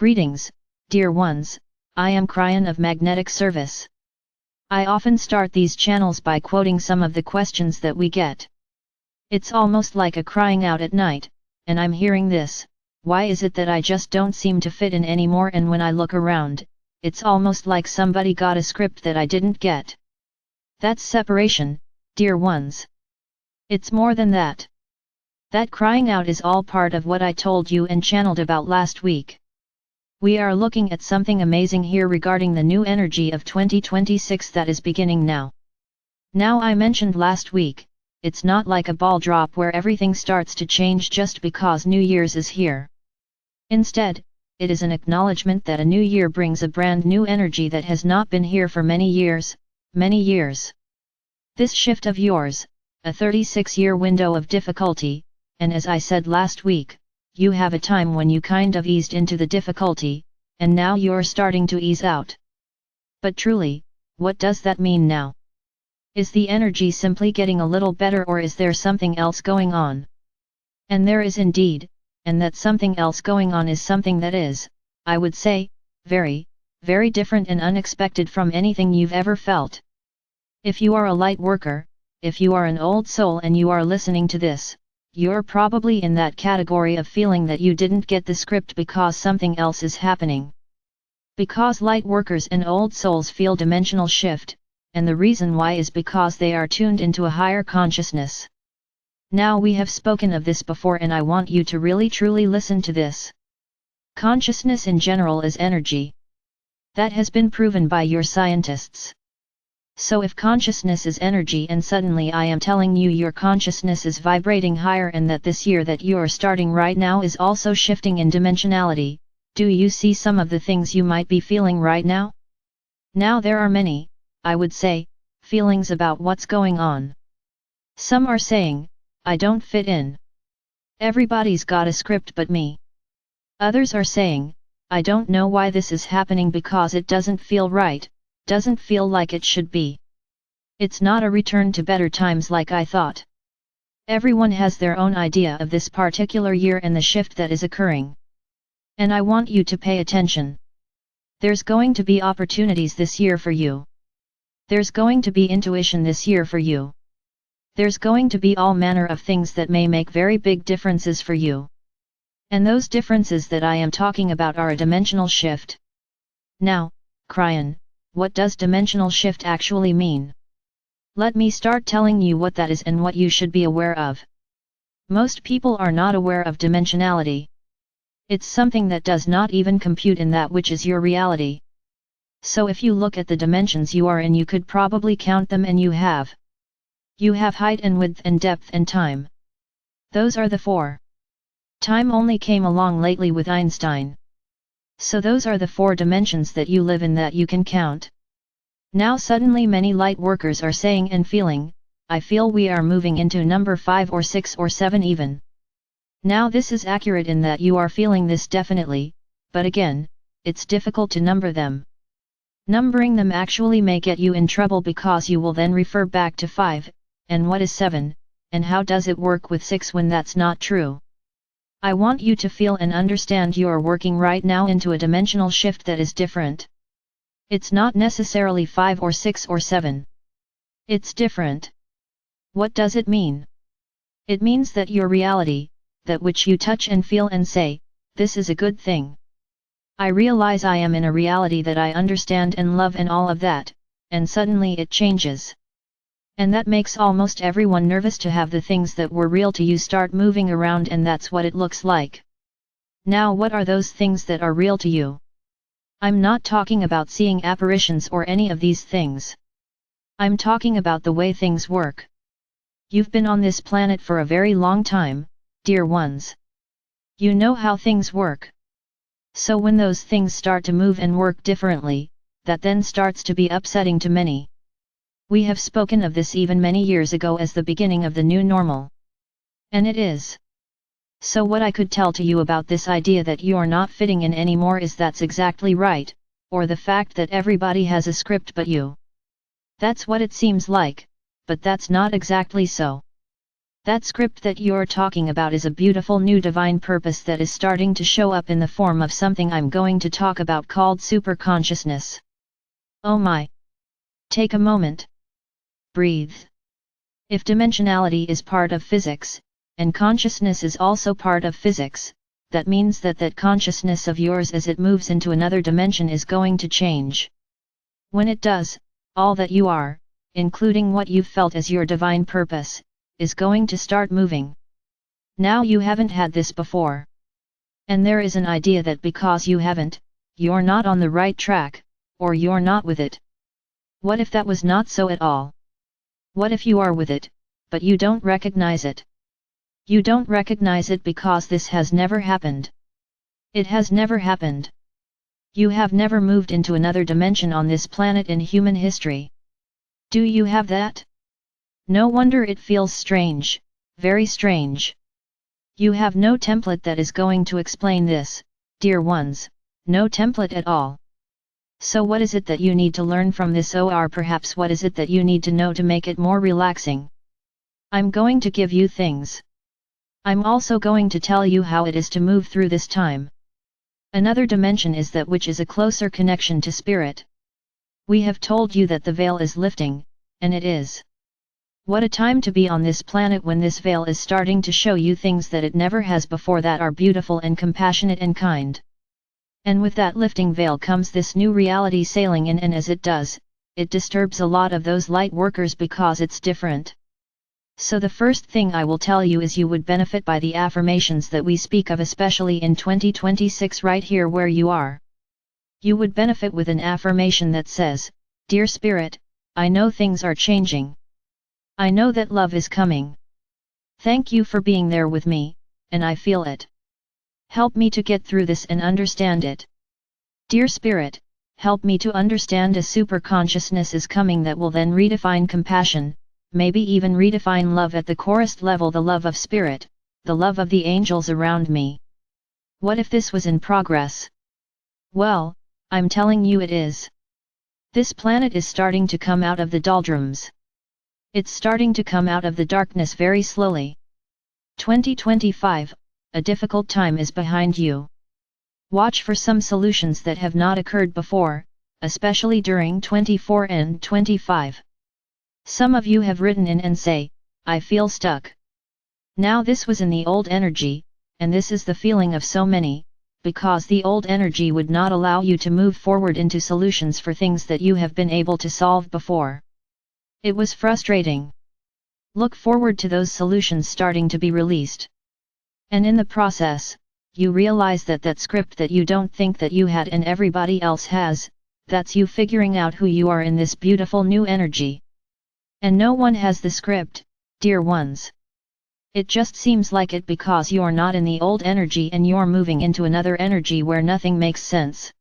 Greetings, dear ones, I am Kryon of Magnetic Service. I often start these channels by quoting some of the questions that we get. It's almost like a crying out at night, and I'm hearing this, why is it that I just don't seem to fit in anymore, and when I look around, it's almost like somebody got a script that I didn't get. That's separation, dear ones. It's more than that. That crying out is all part of what I told you and channeled about last week. We are looking at something amazing here regarding the new energy of 2026 that is beginning now. Now, I mentioned last week, it's not like a ball drop where everything starts to change just because New Year's is here. Instead, it is an acknowledgement that a new year brings a brand new energy that has not been here for many years, many years. This shift of yours, a 36-year window of difficulty, and as I said last week, you have a time when you kind of eased into the difficulty, and now you're starting to ease out. But truly, what does that mean now? Is the energy simply getting a little better, or is there something else going on? And there is indeed, and that something else going on is something that is, I would say, very, very different and unexpected from anything you've ever felt. If you are a light worker, if you are an old soul and you are listening to this, you're probably in that category of feeling that you didn't get the script because something else is happening. Because light workers and old souls feel dimensional shift, and the reason why is because they are tuned into a higher consciousness. Now, we have spoken of this before, and I want you to really truly listen to this. Consciousness in general is energy. That has been proven by your scientists. So if consciousness is energy, and suddenly I am telling you your consciousness is vibrating higher, and that this year that you're starting right now is also shifting in dimensionality, do you see some of the things you might be feeling right now? Now, there are many, I would say, feelings about what's going on. Some are saying, I don't fit in. Everybody's got a script but me. Others are saying, I don't know why this is happening because it doesn't feel right, doesn't feel like it should be. It's not a return to better times like I thought. Everyone has their own idea of this particular year and the shift that is occurring. And I want you to pay attention. There's going to be opportunities this year for you. There's going to be intuition this year for you. There's going to be all manner of things that may make very big differences for you. And those differences that I am talking about are a dimensional shift. Now, Kryon, what does dimensional shift actually mean? Let me start telling you what that is and what you should be aware of. Most people are not aware of dimensionality. It's something that does not even compute in that which is your reality. So if you look at the dimensions you are in, you could probably count them, and you have. You have height and width and depth and time. Those are the four. Time only came along lately with Einstein. So those are the four dimensions that you live in that you can count. Now suddenly many light workers are saying and feeling, I feel we are moving into number 5 or 6 or 7 even. Now this is accurate in that you are feeling this definitely, but again, it's difficult to number them. Numbering them actually may get you in trouble because you will then refer back to 5, and what is 7, and how does it work with 6 when that's not true? I want you to feel and understand you are working right now into a dimensional shift that is different. It's not necessarily 5 or 6 or 7. It's different. What does it mean? It means that your reality, that which you touch and feel and say, this is a good thing. I realize I am in a reality that I understand and love and all of that, and suddenly it changes. And that makes almost everyone nervous to have the things that were real to you start moving around, and that's what it looks like. Now, what are those things that are real to you? I'm not talking about seeing apparitions or any of these things. I'm talking about the way things work. You've been on this planet for a very long time, dear ones. You know how things work. So when those things start to move and work differently, that then starts to be upsetting to many. We have spoken of this even many years ago as the beginning of the new normal. And it is. So what I could tell to you about this idea that you're not fitting in anymore is that's exactly right, or the fact that everybody has a script but you. That's what it seems like, but that's not exactly so. That script that you're talking about is a beautiful new divine purpose that is starting to show up in the form of something I'm going to talk about called superconsciousness. Oh my! Take a moment. Breathe. If dimensionality is part of physics, and consciousness is also part of physics, that means that consciousness of yours as it moves into another dimension is going to change. When it does, all that you are, including what you've felt as your divine purpose, is going to start moving. Now you haven't had this before. And there is an idea that because you haven't, you're not on the right track, or you're not with it. What if that was not so at all? What if you are with it, but you don't recognize it? You don't recognize it because this has never happened. It has never happened. You have never moved into another dimension on this planet in human history. Do you have that? No wonder it feels strange, very strange. You have no template that is going to explain this, dear ones, no template at all. So what is it that you need to learn from this, or perhaps what is it that you need to know to make it more relaxing? I'm going to give you things. I'm also going to tell you how it is to move through this time. Another dimension is that which is a closer connection to spirit. We have told you that the veil is lifting, and it is. What a time to be on this planet when this veil is starting to show you things that it never has before that are beautiful and compassionate and kind. And with that lifting veil comes this new reality sailing in, and as it does, it disturbs a lot of those light workers because it's different. So the first thing I will tell you is you would benefit by the affirmations that we speak of, especially in 2026 right here where you are. You would benefit with an affirmation that says, "Dear Spirit, I know things are changing. I know that love is coming. Thank you for being there with me, and I feel it. Help me to get through this and understand it. Dear Spirit, help me to understand a superconsciousness is coming that will then redefine compassion, maybe even redefine love at the chorus level, the love of spirit, the love of the angels around me." What if this was in progress? Well, I'm telling you it is. This planet is starting to come out of the doldrums. It's starting to come out of the darkness very slowly. 2025, a difficult time is behind you. Watch for some solutions that have not occurred before, especially during 24 and 25. Some of you have written in and say, "I feel stuck." Now this was in the old energy, and this is the feeling of so many, because the old energy would not allow you to move forward into solutions for things that you have been able to solve before. It was frustrating. Look forward to those solutions starting to be released. And in the process, you realize that script that you don't think that you had and everybody else has, that's you figuring out who you are in this beautiful new energy. And no one has the script, dear ones. It just seems like it because you're not in the old energy and you're moving into another energy where nothing makes sense.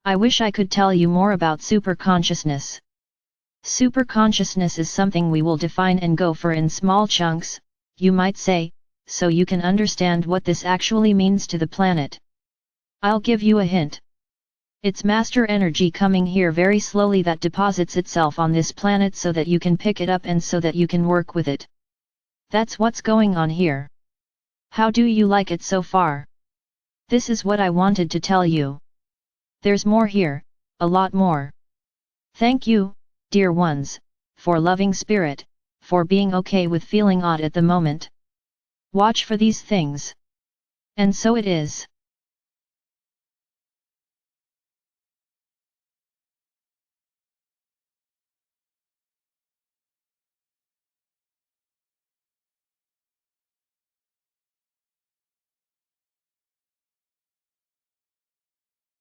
I wish I could tell you more about superconsciousness. Superconsciousness is something we will define and go for in small chunks, you might say, so you can understand what this actually means to the planet. I'll give you a hint. It's master energy coming here very slowly that deposits itself on this planet so that you can pick it up and so that you can work with it. That's what's going on here. How do you like it so far? This is what I wanted to tell you. There's more here, a lot more. Thank you, dear ones, for loving spirit, for being okay with feeling odd at the moment. Watch for these things. And so it is.